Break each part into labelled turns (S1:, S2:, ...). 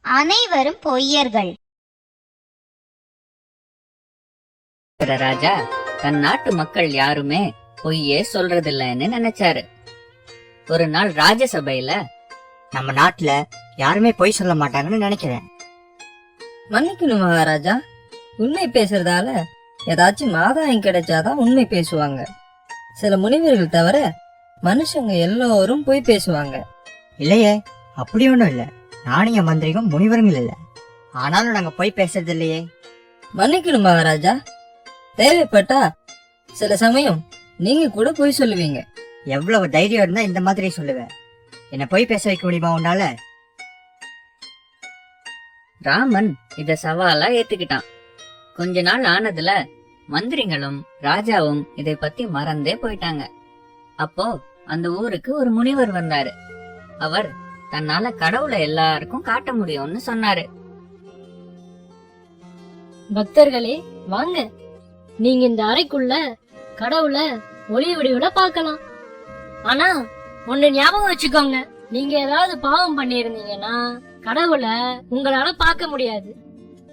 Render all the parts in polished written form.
S1: அனைவரும் பொய்யர்கள்.
S2: ராஜா தன் நாட்டு மக்கள் யாருமே பொய்யே சொல்றதில்லன்னு நினைச்சாரு. ஒரு நாள் ராஜசபையில,
S3: நம்ம நாட்டுல யாருமே பொய் சொல்ல மாட்டாங்கன்னு நினைக்கிறேன்.
S4: மன்னிக்கணும் மகாராஜா, உண்மை பேசுறதால ஏதாச்சும் ஆதாயம் கிடைச்சாதான் உண்மை பேசுவாங்க. சில முனிவர்கள் தவிர மனுஷங்க எல்லோரும் பொய் பேசுவாங்க.
S3: இல்லையே, அப்படி ஒண்ணும் இல்ல. நாணய மந்திரிகம் முனிவர்கள் இல்ல, ஆனாலும் நாங்க பொய் பேசுறது இல்லையே.
S4: மன்னிக்கணும் மகாராஜா, தேவைப்பட்டா சில சமயம் நீங்க கூட பொய் சொல்லுவீங்க.
S3: எவ்வளவு தைரியம் இருந்தா இந்த மாதிரி சொல்லுவேன். என்ன பொய் பேச வைக்க முடியுமா உன்னால?
S2: ராமன் இத சவாலா ஏத்துக்கிட்டான். கொஞ்ச நாள் ஆனதுல மந்திரிகளும் ராஜாவும் இதை பத்தி மறந்தே போயிட்டாங்க. அப்போ அந்த ஊருக்கு ஒரு முனிவர் வந்தாரு. அவர் தன்னால கடவுளை எல்லாருக்கும் காட்ட முடியும்னு சொன்னாரு.
S5: பக்தர்களே வாங்க, நீங்க இந்த அறைக்குள்ள கடவுளை ஒளி வடிவுல பார்க்கலாம். ஆனா ஒண்ணு ஞாபகம் வச்சுக்கோங்க, நீங்க ஏதாவது பாவம் பண்ணிருந்தீங்கன்னா கடவுளை உங்களால பார்க்க முடியாது.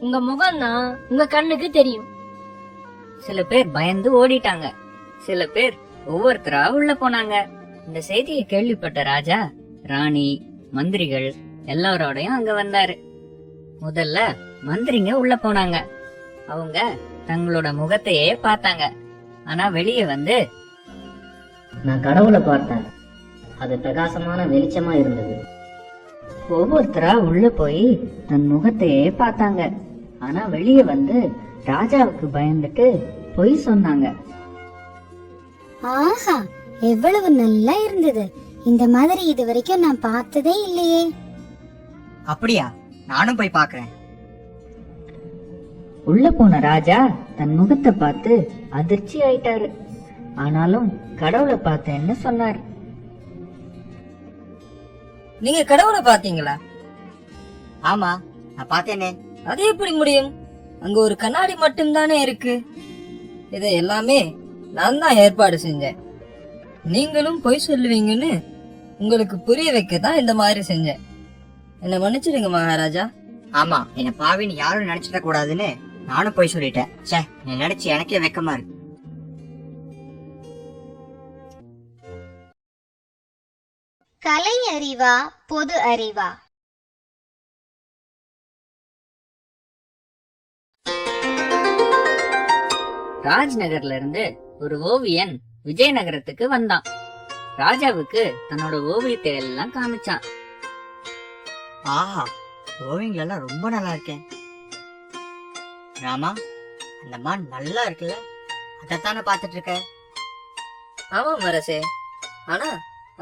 S5: உங்க முகம் தான் உங்க கண்ணுக்கு தெரியும்.
S2: சில பேர் பயந்து ஓடிட்டாங்க. சில பேர் ஒவ்வொருத்தரா உள்ள போனாங்க. இந்த செய்தியை கேள்விப்பட்ட ராஜா, ராணி, மந்திரிகள் எல்லாரோடையும் அங்க வந்தாரு. முதல்ல மந்திரிங்க உள்ள போனாங்க. அவங்க தங்களோட முகத்தையே பார்த்தாங்க. ஆனா வெளியே வந்து,
S6: நான் கடவுளை பார்த்தேன், அது பிரகாசமான வெளிச்சமா இருந்தது.
S2: ஒவ்வொருத்தரா உள்ள போய் தன் முகத்தையே பார்த்தாங்க. ஆனா வெளியே வந்து ராஜாவுக்கு பயந்துட்டு பொய் சொன்னாங்க.
S1: ஆஹா, எவ்வளவு நல்லா இருந்தது. இந்த மாதிரி இது வரைக்கும் நான் பார்த்ததே இல்லையே.
S3: அப்படியா? நானும் போய் பாக்குறேன்.
S2: உள்ள போன ராஜா தன் முகத்தை பார்த்து அதிர்ச்சி ஆயிட்டாரு. ஆனாலும் கடவுளை பார்த்தேன்னு சொன்னார்.
S4: நீங்க கடவுளை பாத்தீங்களா?
S3: ஆமா, நான் பார்த்தேனே.
S4: அது எப்படி முடியும்? அங்க ஒரு கண்ணாடி மட்டும்தானே இருக்கு. இதை எல்லாமே நான் தான் ஏற்பாடு செஞ்சேன். நீங்களும் பொய் சொல்லுவீங்கன்னு உங்களுக்கு புரிய வைக்கத்தான் இந்த மாதிரி செஞ்சேன். என்ன மன்னிச்சிடுங்க மகாராஜா.
S3: ஆமா, என்ன பாவின்னு யாரும் நினைச்சிட கூடாதுன்னு நானும் போய் சொல்லிட்டேன். சே, நீ நினைச்சு எனக்கே வெக்கமா இருக்கு.
S1: கலை அறிவா பொது அறிவா?
S2: ராஜ்நகர்ல இருந்து ஒரு ஓவியன் விஜயநகரத்துக்கு வந்தான். ராஜாவுக்கு தன்னோட ஓவியத்தை எல்லாம் காமிச்சான்.
S3: ஆஹா, ஓவியங்கள் எல்லாம் ரொம்ப நல்லா இருக்கேன். ராமா, அந்த மான் நல்லா இருக்குல்ல? அதத்தானே பாத்துட்டு இருக்க?
S4: ஆமா மரசே, ஆனா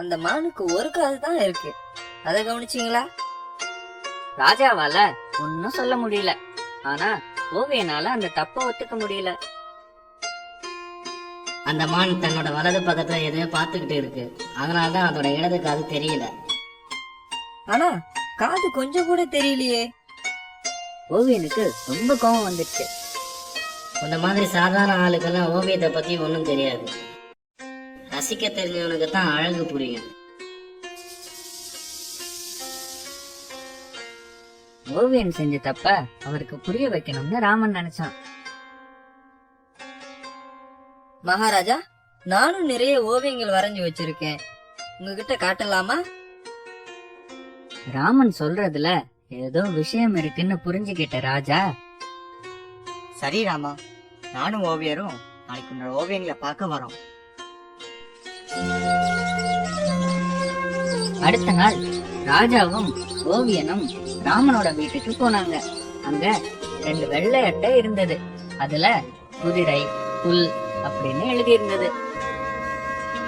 S4: அந்த மானுக்கு ஒரு காது தான் இருக்கு. அதை கவனிச்சீங்களா?
S2: ராஜாவால ஒன்னும் சொல்ல முடியல. ஆனா ஓவியனால அந்த தப்ப ஒத்துக்க முடியல.
S6: அந்த மான் தன்னோட வலது பக்கத்துல எதையோ பார்த்துக்கிட்டு இருக்கு, அதனாலதான் அதோட இடது காது தெரியல.
S4: ஆனா காது கொஞ்சம் கூட தெரியலையே.
S2: ஓவியனுக்கு ரொம்ப கோபம் வந்துடுச்சு.
S6: இந்த மாதிரி சாதாரண ஆளுக்கெல்லாம் ஓவியத்தை பத்தி ஒன்றும் தெரியாது. ரசிக்க தெரிஞ்சவனுக்கு தான் அழகு புரியும்.
S2: ஓவியன் செஞ்ச தப்ப அவருக்கு புரிய வைக்கணும்னு ராமன் நினைச்சான்.
S4: மகாராஜா, நானும் நிறைய ஓவியங்கள் வரைஞ்சு வச்சிருக்கேன், உங்ககிட்ட காட்டலாமா?
S2: ராமன் சொல்றதுல ஏதோ விஷயம் இருக்குன்னு புரிஞ்சுக்கிட்ட ராஜா,
S3: சரி ராமா, நானும் ஓவியரும் நாளைக்கு உன்னோட ஓவியங்களை பார்க்க வரோம்.
S2: அடுத்த நாள் ராஜாவும் ஓவியனும் ராமனோட வீட்டுக்கு போனாங்க. அங்க 2 வெள்ளை அட்டை இருந்தது. அதுல குதிரை, புல் அப்படின்னு எழுதி இருந்தது.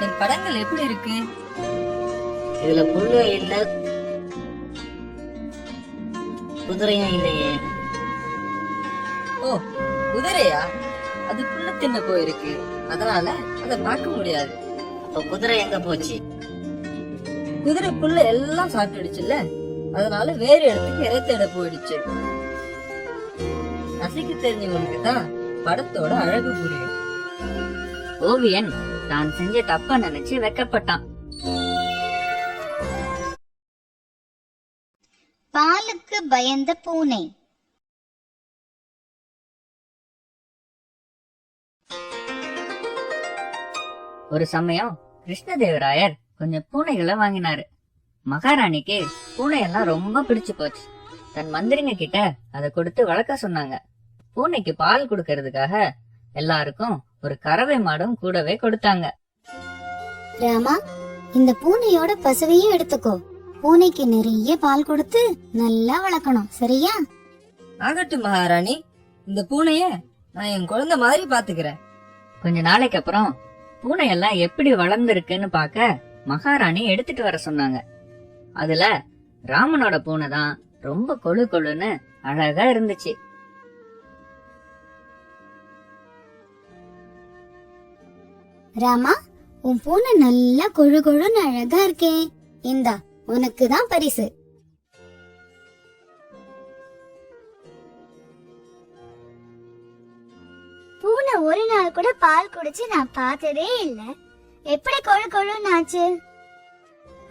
S4: என் படங்கள் எப்படி இருக்கு?
S6: இதுல புல்லும் இல்ல, குதிரையும் இல்லையே.
S4: ஓ, குதிரையா? அது புல்ல தின்ன போயிருக்கு, அதனால அதை பார்க்க முடியாது.
S6: அப்ப குதிரை எங்க போச்சு?
S4: குதிரை புல்ல எல்லாம் சாப்பிட்டுடுச்சுல்ல, அதனால வேறு இடத்துக்கு இறை தேட போயிடுச்சு. ரசிக்க தெரிஞ்சவனுக்கு தான் படத்தோட அழகு புரியும்.
S2: ஓவியன் தான் செஞ்ச தப்ப நினைச்சு வெக்கப்பட்டான்.
S1: பாலு பாலுக்கு பயந்த பூனை.
S2: ஒரு சமயம் கிருஷ்ணதேவராயர் கொஞ்சம் பூனைகளை வாங்கினாரு. மகாராணிக்கு பூனையெல்லாம் ரொம்ப பிடிச்சு போச்சு. தன் மந்திரிங்க கிட்ட அதை கொடுத்து வளர்க்க சொன்னாங்க. பூனைக்கு பால் கொடுக்கறதுக்காக எல்லாருக்கும் ஒரு கறவை மாடும் கூடவே கொடுத்தாங்க.
S1: ராமா, இந்த பூனையோட பசுவையும் எடுத்துக்கோ. பூனைக்கு நிறைய பால் கொடுத்து நல்லா வளர்க்கணும், சரியா?
S4: ஆகட்டும் மகாராணி, இந்த பூனைய நான் என் குழந்தை மாதிரி பாத்துக்கிறேன்.
S2: கொஞ்ச நாளைக்கு அப்புறம் பூனையெல்லாம் எப்படி வளர்ந்துருக்குன்னு பார்க்க மகாராணி எடுத்துட்டு வர சொன்னாங்க. அதுல ராமனோட பூனை தான் ரொம்ப கொழு கொழுன்னு அழகா இருந்துச்சு.
S1: ராமா, உன் பூனை நல்லா கொழு கொழுன்னு அழகா இருக்கே. இந்தா, உனக்கு தான் பரிசு. பூனை ஒரு நாள் கூட பால் குடிச்சு நான் பார்த்ததே இல்ல. எப்படி கொழு கொழுன்னு ஆச்சு?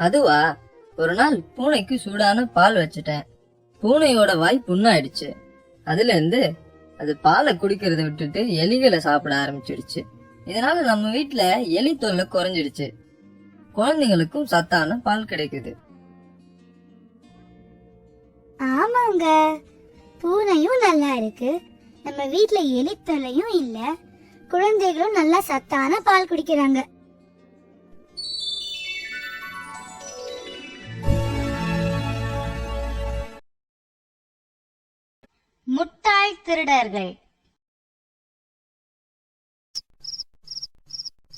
S4: அதுவா, ஒரு நாள் பூனைக்கு சூடான பால் வச்சுட்டேன். பூனையோட வாய் புண்ணாயிடுச்சு. அதுல இருந்து அது பாலை குடிக்கிறத விட்டுட்டு எலிகளை சாப்பிட ஆரம்பிச்சிடுச்சு. இதனால நம்ம வீட்டுல எலி தொல்லை குறைஞ்சிடுச்சு. குழந்தைங்களுக்கும் சத்தான பால் கிடைக்குது.
S1: ஆமாங்க, பூனையும் நல்லா இருக்கு, நம்ம வீட்ல எலித்தொல்லையும் இல்ல, குழந்தைகளும் நல்லா சத்தான பால் குடிக்கிறாங்க. முட்டாள் திருடர்கள்.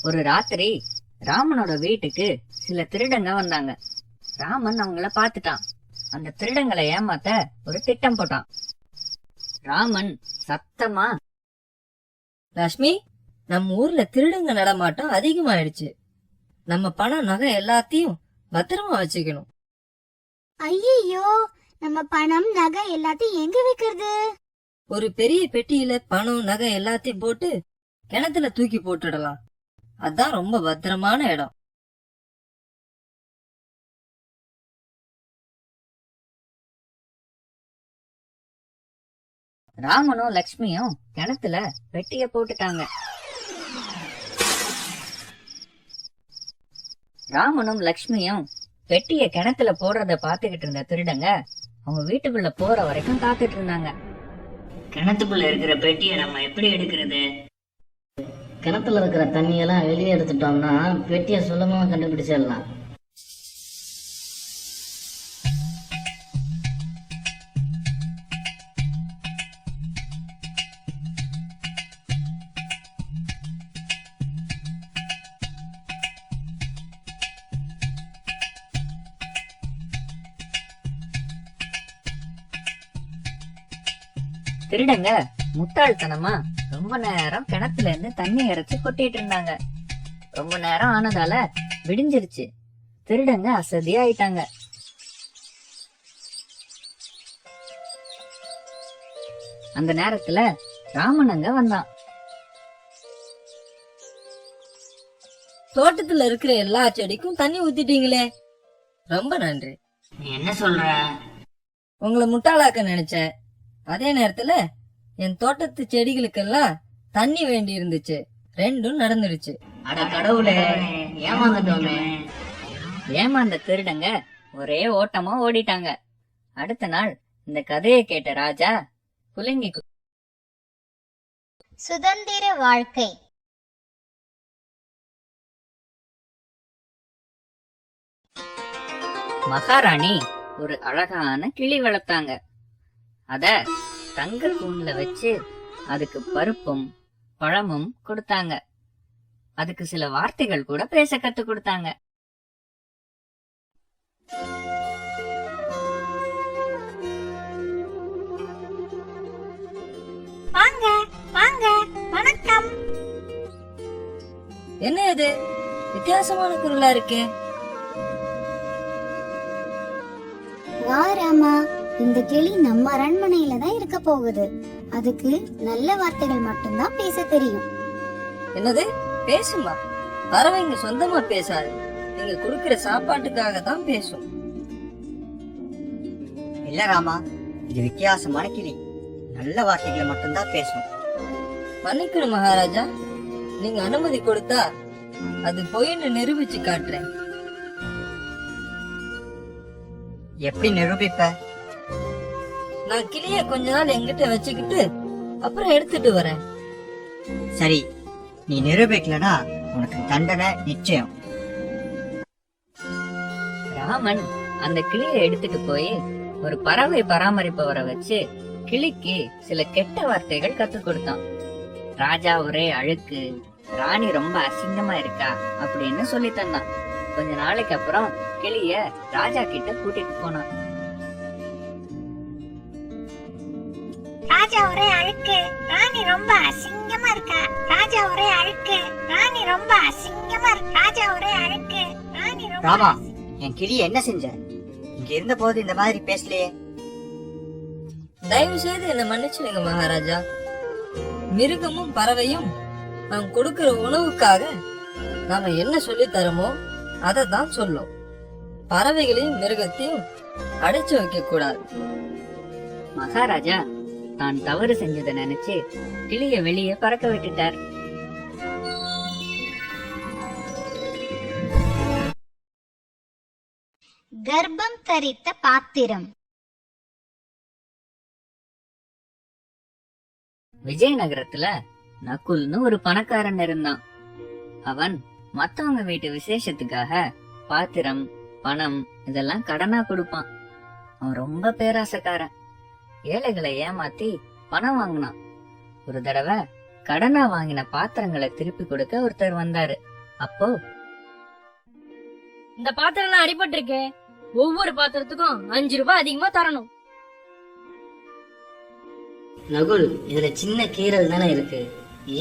S2: ஒரு ராத்திரி ராமனோட வீட்டுக்கு சில திருடங்க வந்தாங்க. ராமன் அவங்கள பாத்துட்டான். அந்த திருடங்களை ஏமாத்த ஒரு திட்டம் போட்டான். ராமன் சத்தமா,
S4: லட்சுமி, நம்ம ஊர்ல திருடுங்க நடமாட்டம் அதிகமாயிடுச்சு. நம்ம பணம் நகை எல்லாத்தையும் பத்திரமா வச்சுக்கணும்.
S1: ஐயோ, நம்ம பணம் நகை எல்லாத்தையும் எங்க வைக்கிறது?
S4: ஒரு பெரிய பெட்டியில பணம் நகை எல்லாத்தையும் போட்டு கிணத்துல தூக்கி போட்டுடலாம். அதான் ரொம்ப பத்திரமான இடம்.
S2: ராமனும் லக்ஷ்மியும் கிணத்துல பெட்டிய போட்டுட்டாங்க. ராமனும் லக்ஷ்மியும் பெட்டிய கிணத்துல போடுறத பாத்துக்கிட்டு இருந்த திருடங்க அவங்க வீட்டுக்குள்ள போற வரைக்கும் காத்துட்டு இருந்தாங்க.
S6: கிணத்துக்குள்ள இருக்கிற பெட்டியை நம்ம எப்படி எடுக்கிறது? கிணத்துல இருக்கிற தண்ணியெல்லாம் வெளியே எடுத்துட்டோம்னா பெட்டியை சுலபமா கண்டுபிடிச்சிடலாம்.
S2: திருடங்க முட்டாள்தனமா ரொம்ப நேரம் கிணத்துல இருந்து தண்ணி இறைச்சு கொட்டிட்டு இருந்தாங்க. ரொம்ப நேரம் ஆனதால விடிஞ்சிருச்சு. திருடங்க அசதியாயிட்டாங்க. அந்த நேரத்துல ராமன் அங்க வந்தான்.
S4: தோட்டத்துல இருக்கிற எல்லா செடிக்கும் தண்ணி ஊத்திட்டீங்களே, ரொம்ப நன்றி.
S6: நீ என்ன சொல்ற?
S4: உங்களை முட்டாளாக்க நினைச்சேன். அதே நேரத்துல என் தோட்டத்து செடிகளுக்கெல்லாம் தண்ணி வேண்டி இருந்துச்சு. ரெண்டும் நடந்துடுச்சு.
S6: அட கடவுளே, ஏமாந்துட்டோமே.
S2: ஏமாந்த திருடங்க ஒரே ஓட்டமா ஓடிட்டாங்க. அடுத்த நாள் இந்த கதையை கேட்ட ராஜா குலுங்கி
S1: சுதந்திர வாழ்க்கை.
S2: மகாராணி ஒரு அழகான கிளி வளர்த்தாங்க. அத தங்க கூண்டுல வச்சு அதுக்கு பருப்பும் பழமும் கொடுத்தாங்க. அதுக்கு சில வார்த்தைகள் கூட பேச கத்து கொடுத்தாங்க.
S1: வாங்க வாங்க, வணக்கம்.
S4: என்ன இது வித்தியாசமான குரலா இருக்கே?
S1: வா ராமா, இந்த கிளி நம்ம அரண்மனையில தான் இருக்க போகுது. அதுக்கு நல்ல வார்த்தைகள் மட்டும்தான் பேச தெரியும்.
S4: என்னது, பேசுமா? பறவைங்க சொந்தமா பேசாது, நீங்க குடுக்கிற சாப்பாட்டுக்காக தான் பேசும்.
S3: இல்ல ராமா, இது வித்தியாசமான கிளி. நல்ல வார்த்தைகளை மட்டும்தான் பேசும்.
S4: மன்னிக்கணும் மகாராஜா, நீங்க அனுமதி கொடுத்தா அது பொய்ன்னு நிரூபிச்சு காட்டுறேன்.
S3: எப்படி நிரூபிப்ப?
S4: நான் கிளிய கொஞ்ச நாள் என்கிட்ட வச்சுக்கிட்டு அப்புறம் எடுத்துட்டு வரேன்.
S3: சரி, நீ நிரூபிக்கலனா உனக்கு தண்டனை நிச்சயம்.
S2: ராமன் அந்த கிளியை எடுத்துட்டு போய் ஒரு பறவை பராமரிப்பவரை வச்சு கிளிக்கு சில கெட்ட வார்த்தைகள் கத்து கொடுத்தான். ராஜா ஒரே அழுக்கு, ராணி ரொம்ப அசிங்கமா இருக்கா அப்படின்னு சொல்லி தந்தான். கொஞ்ச நாளைக்கு அப்புறம் கிளிய ராஜா கிட்ட கூட்டிட்டு போனான்.
S1: ராஜா ஒரே அழுக்கு, ராணி ரொம்ப அசிங்கமா இருக்கா. ராஜா ஒரே அழுக்கு, ராணி ரொம்ப அசிங்கமா இருக்கா. ராஜா ஒரே அழுக்கு, ராணி ரொம்ப
S3: ராமா, என் கிளிய என்ன செஞ்ச? இங்க இருந்த போது இந்த மாதிரி பேசலையே.
S4: தயவு செய்து என்ன மன்னிச்சிடுங்க மகாராஜா. மிருகமும் பறவையும் நாம் கொடுக்கிற உணவுக்காக நாம என்ன சொல்லி தரமோ அதை தான் சொல்லும். பறவைகளையும் மிருகத்தையும் அடைச்சு வைக்க கூடாது.
S2: மகாராஜா தான் தவறு செஞ்சதை நினைச்சு கிளிய வெளியே பறக்க விட்டுட்டார்.
S1: கர்ப்பம் தரித்த பாத்திரம்.
S2: விஜயநகரத்துல நகுல்னு ஒரு பணக்காரன் இருந்தான். அவன் மத்தவங்க வீட்டு விசேஷத்துக்காக பாத்திரம், பணம் இதெல்லாம் கடனா கொடுப்பான். அவன் ரொம்ப பேராசக்காரன். ஏழைகளை ஏமாத்தி பணம் வாங்கினான். ஒரு தடவை கடனா வாங்கின பாத்திரங்களை திருப்பி கொடுக்க ஒருத்தர் வந்தாரு. அப்போ,
S5: இந்த பாத்திரம் அடிபட்டு இருக்கே, ஒவ்வொரு பாத்திரத்துக்கும் 5 ரூபாய் அதிகமா தரணும்.
S6: நகுல், இதுல சின்ன கீரல் தானே இருக்கு,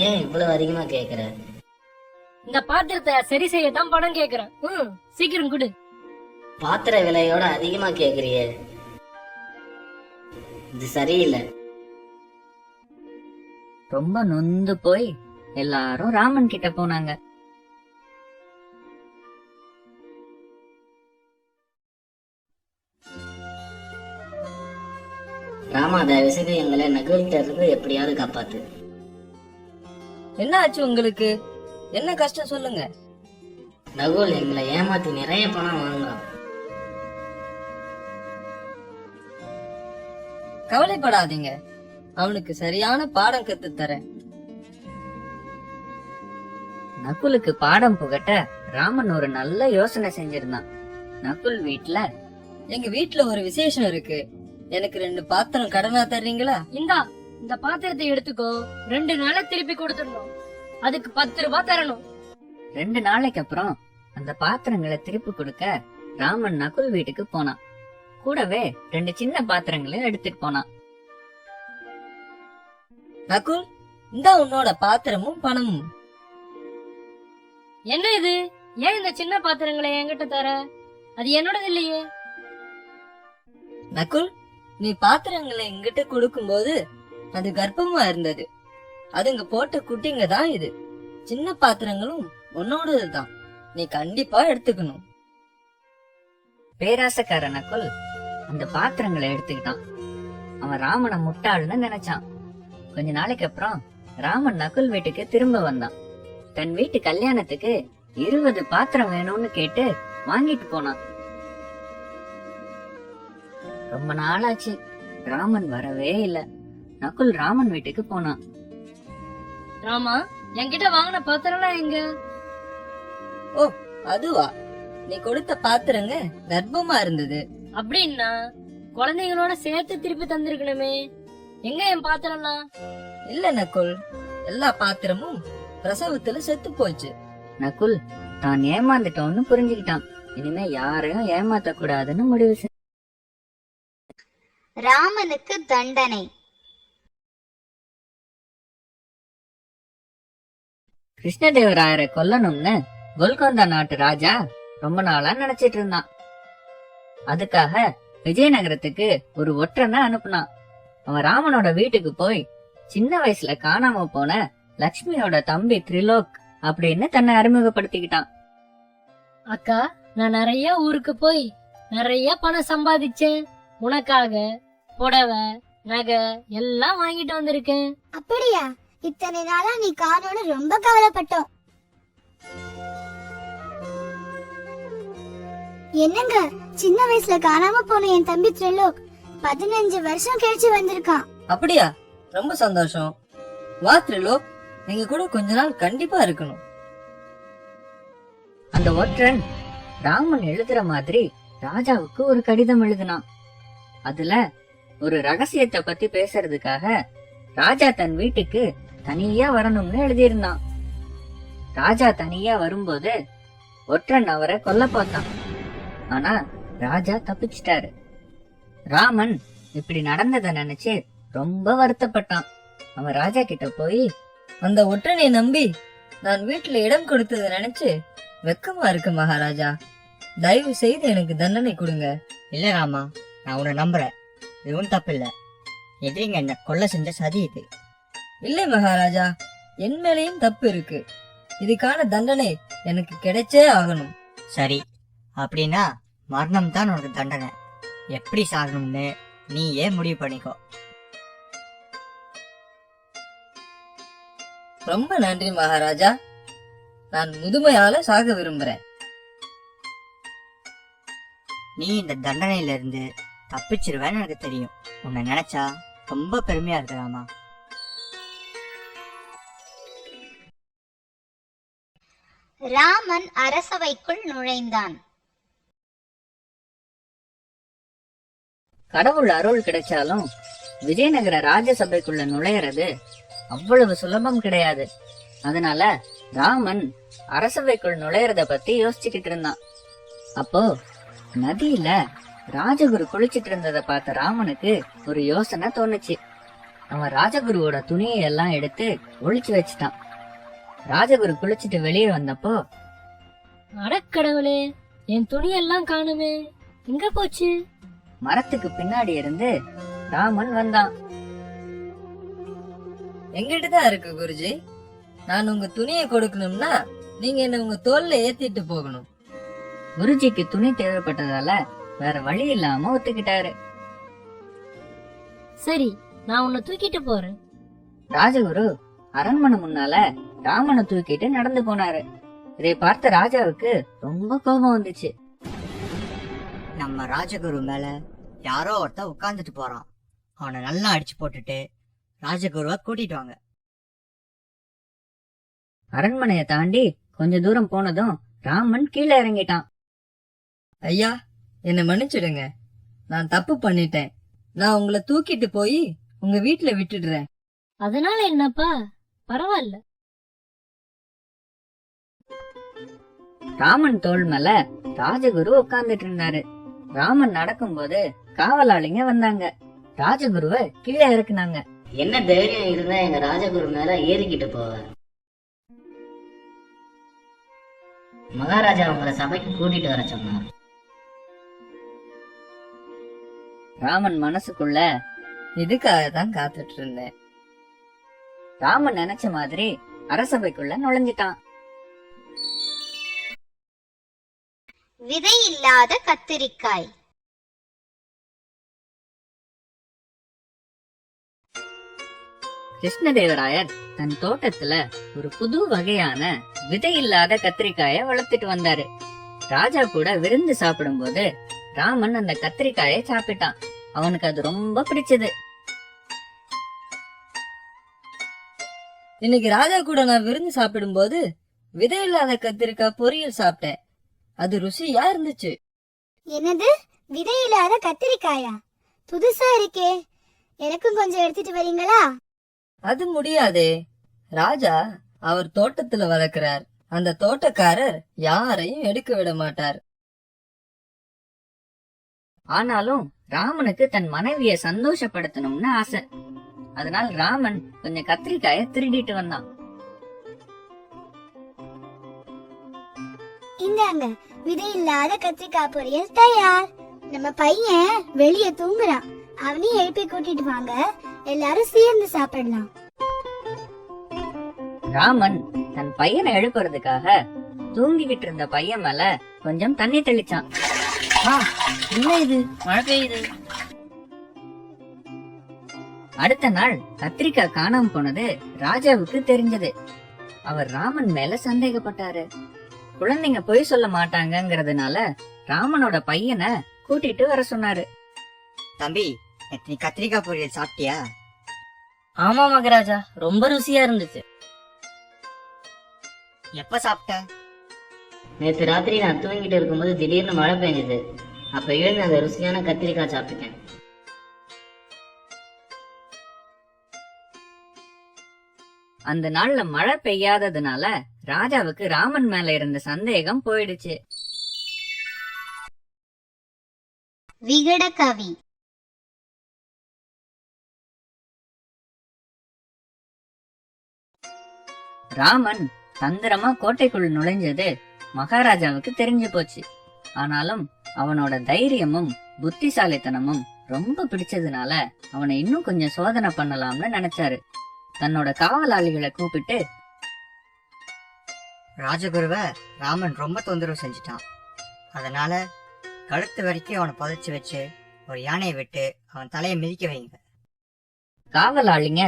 S6: ஏன் இவ்வளவு அதிகமா கேக்குற?
S5: இந்த பாத்திரத்தை சரி செய்யத்தான் பணம் கேக்குறேன். சீக்கிரம் கொடு.
S6: பாத்திர விலையோட அதிகமா கேக்குறியே, இது சரியில்லை.
S2: ரொம்ப நொந்து போய் எல்லாரும் ராமன் கிட்ட போனாங்க.
S6: ராமா, தயவு செய்து எங்களை நகுல்கிட்ட இருந்து எப்படியாவது காப்பாத்து.
S4: என்ன ஆச்சு உங்களுக்கு? என்ன கஷ்டம் சொல்லுங்க.
S6: நகுல் எங்களை ஏமாத்தி நிறைய பணம் வாங்குறான்.
S4: கவலைப்படாதீங்க, அவனுக்கு சரியான பாடம் கத்து தரேன்.
S2: நகுலுக்கு பாடம் புகட்ட ராமன் ஒரு நல்ல யோசனை செஞ்சிருந்தான். நகுல் வீட்ல,
S4: எங்க வீட்டுல ஒரு விசேஷம் இருக்கு, எனக்கு 2 பாத்திரம் கடனா தர்றீங்களா?
S5: இந்த பாத்திரத்தை எடுத்துக்கோ, 2 நாளை திருப்பி கொடுத்துடணும். அதுக்கு 10 ரூபாய் தரணும்.
S2: 2 நாளைக்கு அப்புறம் அந்த பாத்திரங்களை திருப்பி கொடுக்க ராமன் நகுல் வீட்டுக்கு போனான். கூடவே 2 சின்ன பாத்திரங்களையும் எடுத்துட்டு போனான்.
S4: நகுல், இந்தா உன்னோட பாத்திரமும் பணமும்.
S5: என்ன இது? ஏன் இந்த சின்ன பாத்திரங்களை என்கிட்ட தர? அது என்னோடது இல்லையே.
S4: நகுல், நீ பாத்திரங்களை எங்கிட்ட கொடுக்கும்போது அது கர்ப்பமா இருந்தது. அதுங்க போட்ட குட்டிங்க தான் இது. சின்ன பாத்திரங்களும் உன்னோடதுதான், நீ கண்டிப்பா எடுத்துக்கணும்.
S2: பேராசக்கார நகுல் அந்த பாத்திரங்களை எடுத்துக்கிட்டான். அவன் ராமனை முட்டாள்னு நினைச்சான். கொஞ்ச நாளைக்கு அப்புறம் ராமன் நகுல் வீட்டுக்கு திரும்ப வந்தான். தன் வீட்டு கல்யாணத்துக்கு 20 பாத்திரம் வேணும்னு கேட்டு வாங்கிட்டு போனான். ரொம்ப நாளாச்சு, ராமன் வரவே இல்ல. நகுல் ராமன் வீட்டுக்கு போனான்.
S5: ராமா, என்கிட்ட வாங்கின பாத்திரம்லாம் எங்க?
S4: ஓ, அதுவா? நீ கொடுத்த பாத்திரங்க கர்ப்பமா இருந்தது.
S5: அப்படின்னா குழந்தைங்களோட சேர்த்து திருப்பி தந்திருக்கணுமே. எங்க என் பாத்திரம்லாம்?
S4: இல்ல நகுல், எல்லா பாத்திரமும் பிரசவத்துல செத்து போச்சு.
S2: நகுல் தான் ஏமாந்துட்டோன்னு புரிஞ்சுக்கிட்டான். இனிமே யாரையும் ஏமாத்த கூடாதுன்னு முடிவு செஞ்சான்.
S1: ராமனுக்கு தண்டனை.
S2: கிருஷ்ணதேவராயரை கொல்லணும்னு கோல்கொண்டா நாட்டு ராஜா ரொம்ப நாளா நினைச்சிட்டு இருந்தான். அதுக்காக விஜயநகரத்துக்கு ஒரு ஒற்றனை அனுப்புனான். அவன் ராமனோட வீட்டுக்கு போய் சின்ன வயசுல காணாம போன லக்ஷ்மியோட தம்பி திரிலோக் அப்படின்னு தன்னை அறிமுகப்படுத்திக்கிட்டான்.
S5: அக்கா, நான் நிறைய ஊருக்கு போய் நிறைய பணம் சம்பாதிச்சேன். உனக்காக புடவை நகை எல்லாம் வாங்கிட்டு வந்திருக்கேன்.
S1: அப்படியா? இத்தனை நாளா நீ காணோன்னு ரொம்ப கவலைப்பட்டோம். என்னங்க, சின்ன வயசுல காணாம போன என் தம்பி த்ரிலோக் 15 வருஷம் கழிச்சு வந்திருக்கான்.
S4: அப்படியா? ரொம்ப சந்தோஷம். வா த்ரிலோக், எங்க கூட கொஞ்ச நாள் கண்டிப்பா இருக்கணும்.
S2: அந்த ஒற்றன் ராமன் எழுதுற மாதிரி ராஜாவுக்கு ஒரு கடிதம் எழுதினான். அதுல ஒரு ரகசியத்தை பத்தி பேசுறதுக்காக ராஜா தன் வீட்டுக்கு தனியா வரணும்னு எழுதியிருந்தான். ராஜா தனியா வரும்போது ஒற்றன் அவரை கொல்ல பார்த்தான். ஆனா ராஜா தப்பிச்சிட்டாரு. ராமன் இப்படி நடந்ததை நினைச்சு ரொம்ப வருத்தப்பட்டான். அவன் ராஜா கிட்ட போய்,
S4: அந்த ஒற்றனை நம்பி நான் வீட்டுல இடம் கொடுத்ததை நினைச்சு வெக்கமா இருக்கு மகாராஜா. தயவு செய்து எனக்கு தண்டனை கொடுங்க.
S3: இல்ல ராமா, நான் உன்னை நம்புறேன். இதுவும் தப்பு இல்ல. எதிரிங்க என்ன கொல்ல செஞ்ச சதி இது.
S4: இல்லை மகாராஜா, என் மேலேயும் தப்பு இருக்கு. இதுக்கான தண்டனை எனக்கு கிடைச்சே ஆகணும்.
S3: சரி, அப்படின்னா மரணம் தான் உனக்கு தண்டனை. எப்படி சாகணும்னு நீயே முடிவு பண்ணிக்கோ.
S4: ரொம்ப நன்றி மகாராஜா. நான் முதுமையால சாக விரும்புறேன்.
S3: நீ இந்த தண்டனையில இருந்து தப்பிச்சிருவேன்னு எனக்கு தெரியும். உன்னை நினைச்சா ரொம்ப பெருமையா இருக்கிறாமா.
S1: ராமன் அரசவைக்குள் நுழைந்தான்.
S2: கடவுள் அருள் கிடைச்சாலும் விஜயநகர ராஜசபைக்குள்ள நுழையிறது அவ்வளவு சுலபம் கிடையாது. அதனால ராமன் அரசவைக்குள் நுழையறத பத்தி யோசிச்சுக்கிட்டு இருந்தான். அப்போ நதியில ராஜகுரு குளிச்சிட்டு இருந்ததை பார்த்த ராமனுக்கு ஒரு யோசனை தோணுச்சு. அவன் ராஜகுருவோட துணியை எல்லாம் எடுத்து ஒளிச்சு வச்சுட்டான். ராஜகுரு குளிச்சிட்டு வெளியே வந்தப்போ,
S5: அடக்கடவுளே, என் துணியெல்லாம் காணுமே, எங்க போச்சு?
S2: மரத்துக்கு பின்னாடி இருந்து ராமன் வந்தான்.
S4: எங்கிட்டதான் இருக்கு குருஜி. நான் உங்க துணியை கொடுக்கணும்னா நீங்க என்ன உங்க தோல்ல ஏத்திட்டு போகணும்.
S2: குருஜிக்கு துணி தேவைப்பட்டதால வேற வழி இல்லாம ஒத்துக்கிட்டாரு.
S5: சரி, நான் உன்னை தூக்கிட்டு போறேன்.
S2: ராஜகுரு அரண்மனை முன்னால ராமனை தூக்கிட்டு நடந்து போனாரு. இதை பார்த்த ராஜாவுக்கு ரொம்ப கோபம் வந்துச்சு.
S3: நம்ம ராஜகுரு மேல யாரோ ஒருத்தன் உட்கார்ந்துட்டு போறான். அவனை நல்லா அடிச்சு போட்டுட்டு ராஜகுருவை கூட்டிட்டு வாங்க.
S2: அரண்மனையை தாண்டி கொஞ்ச தூரம் போனதும் ராமன் கீழே இறங்கிட்டான்.
S4: ஐயா, என்னை மன்னிச்சிடுங்க. நான் தப்பு பண்ணிட்டேன். நான் உங்களை தூக்கிட்டு போய் உங்க வீட்டுல விட்டுடுறேன்.
S5: அதனால என்னப்பா, பரவாயில்ல.
S2: ராமன் தோள் மேல ராஜகுரு உட்கார்ந்துட்டு இருந்தாரு. ராமன் நடக்கும்போது காவலாளிங்க வந்தாங்க. ராஜகுருவை கீழே இறக்குனாங்க.
S6: என்ன தைரியம் இருந்தா எங்க ராஜகுரு மேல ஏறிக்கிட்டு போவேன். மகாராஜா உங்களை சபைக்கு கூட்டிட்டு வர சொன்னார்.
S2: ராமன் மனசுக்குள்ள
S4: இதுக்காக தான் காத்துட்டு இருந்தேன்.
S2: ராமன் நினைச்ச மாதிரி அரசபைக்குள்ள நுழைஞ்சிட்டான்.
S1: விதை இல்லாத கத்திரிக்காய்.
S2: கிருஷ்ணதேவராயர் தன் தோட்டத்துல ஒரு புது வகையான விதை இல்லாத கத்திரிக்காய வளர்த்துட்டு வந்தாரு. ராஜா கூட விருந்து சாப்பிடும்போது ராமன் அந்த கத்திரிக்காய சாப்பிட்டான். அவனுக்கு அது ரொம்ப பிடிச்சது.
S4: இன்னைக்கு ராஜா கூட நான் விருந்து சாப்பிடும்போது விதை இல்லாத கத்திரிக்காய் பொரியல் சாப்பிட்டேன். அது ருசியா இருந்துச்சு.
S1: என்னது, விதை இல்லாத கத்திரிக்காயா? புதுசா இருக்கே. எனக்கும் கொஞ்சம் எடுத்துட்டு வரீங்களா?
S4: அது முடியாதே. ராஜா அவர் தோட்டத்துல வளர்க்கிறார். அந்த தோட்டக்காரர் யாரையும் எடுக்க விட மாட்டார்.
S2: ஆனாலும் ராமனுக்கு தன் மனைவிய சந்தோஷப்படுத்தணும்னு ஆசை. அதனால் ராமன் கொஞ்சம் கத்திரிக்காய திருடிட்டு வந்தான்.
S1: இந்தாங்க, விதை இல்லாத கத்திரிக்காய் பொரியல் தயார். நம்ம பையன் வெளிய தூங்குறான். அவனையும் எழுப்பி கூட்டிட்டு வாங்க, எல்லாரும் சேர்ந்து சாப்பிடலாம்.
S2: ராமன் தன் பையனை எழுப்புறதுக்காக தூங்கிக்கிட்டு இருந்த பையன் மேல கொஞ்சம் தண்ணி தெளிச்சான்.
S4: என்ன இது, மழை பெய்யுது.
S2: அடுத்த நாள் கத்திரிக்காய் காணாம போனது ராஜாவுக்கு தெரிஞ்சது. அவர் ராமன் மேல சந்தேகப்பட்டாரு. குழந்தைங்க பொய் சொல்ல மாட்டாங்கங்கறதுனால ராமனோட பையனை கூட்டிட்டு வர சொன்னாரு.
S3: தம்பி, நீ கத்திரிக்காய் பொரியல் சாப்பிட்டியா?
S5: ஆமா மகாராஜா, ரொம்ப ருசியா இருந்துச்சு.
S3: எப்ப சாப்பிட்ட?
S6: நேத்து ராத்திரி நான் தூங்கிட்டு இருக்கும்போது திடீர்னு மழை பெஞ்சது. அப்ப எழுந்து அந்த ருசியான கத்திரிக்காய் சாப்பிட்டேன்.
S2: அந்த நாள்ல மழை பெய்யாததுனால ராஜாவுக்கு ராமன் மேல இருந்த சந்தேகம் போயிடுச்சு.
S1: விகடகவி.
S2: ராமன் தந்திரமா கோட்டைக்குள் நுழைஞ்சது மகாராஜாவுக்கு தெரிஞ்சு போச்சு. ஆனாலும் அவனோட தைரியமும் புத்திசாலித்தனமும் ரொம்ப பிடிச்சதுனால அவனை இன்னும் கொஞ்சம் சோதனை பண்ணலாம்னு நினைச்சாரு. தன்னோட காவலாளிகளை கூப்பிட்டு,
S3: ராஜகுருவை ராமன் ரொம்ப தொந்தரவு செஞ்சுட்டான். அதனால கழுத்து வரைக்கும் அவனை புதைச்சு வச்சு ஒரு யானையை விட்டு அவன் தலையை மிதிக்க வைங்க.
S2: காவலாளிங்க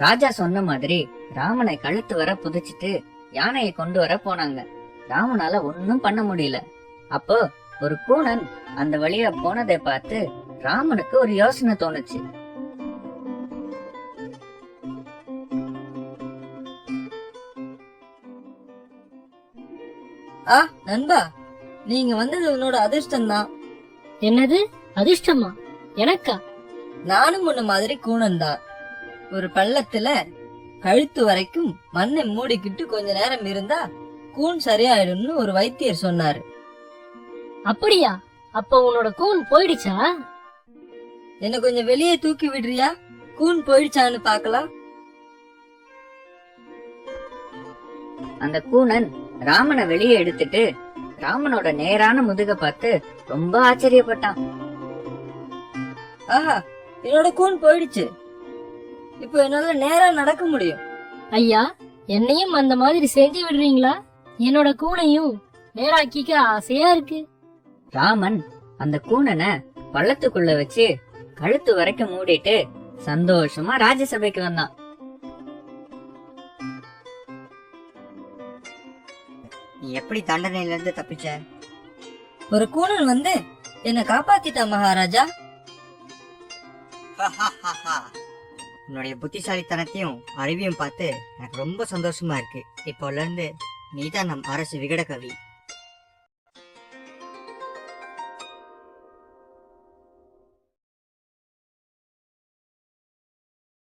S2: ராஜா சொன்ன மாதிரி ராமனை கழுத்து வர புதைச்சிட்டு யானையை கொண்டு வர போனாங்க. ராமனால ஒன்னும் பண்ண முடியல. அப்போ ஒரு கூனன் அந்த வழியா போனதை பார்த்து ராமனுக்கு ஒரு யோசனை தோணுச்சு.
S4: நண்பா, நீங்க வந்தது உன்னோட அதிர்ஷ்டம் தான்.
S5: என்னது அதிர்ஷ்டமா? எனக்கா?
S4: நானும் உன்ன மாதிரி கூணன் தான். ஒரு பள்ளத்துல கழுத்து வரைக்கும் மண்ணை மூடிக்கிட்டு கொஞ்ச நேரம் இருந்தா கூன் சரியாயிடும்னு ஒரு வைத்தியர் சொன்னாரு.
S5: அப்படியா? அப்ப உன்னோட கூன் போயிடுச்சா?
S4: என்ன கொஞ்சம் வெளியே தூக்கி விடுறியா? கூன் போயிடுச்சான்னு பாக்கலாம்.
S2: அந்த கூனன் ராமனை வெளியே எடுத்துட்டு ராமனோட நேரான முதுக பார்த்து ரொம்ப ஆச்சரியப்பட்டான்.
S4: ஆஹா, என்னோட கூன் போயிடுச்சு. இப்போ என்னால நேரா நடக்க முடியும்.
S5: ஐயா, என்னையும் அந்த மாதிரி செஞ்சு விடுறீங்களா? என்னோட கூனையும் நேராக்கிக்க ஆசையா இருக்கு.
S2: ராமன் அந்த கூனனை பள்ளத்துக்குள்ள வச்சு கழுத்து வரைக்கும் மூடிட்டு சந்தோஷமா ராஜசபைக்கு வந்தான்.
S3: நீ எப்படி தண்டனையில இருந்து தப்பிச்ச?
S4: ஒரு கூனன் வந்து என்ன காப்பாத்திட்டா மகாராஜா.
S3: உன்னுடைய புத்திசாலித்தனத்தையும் அறிவையும் பார்த்து எனக்கு ரொம்ப சந்தோஷமா இருக்கு. இப்போல இருந்து நீதான் நம் அரசு விகடகவி.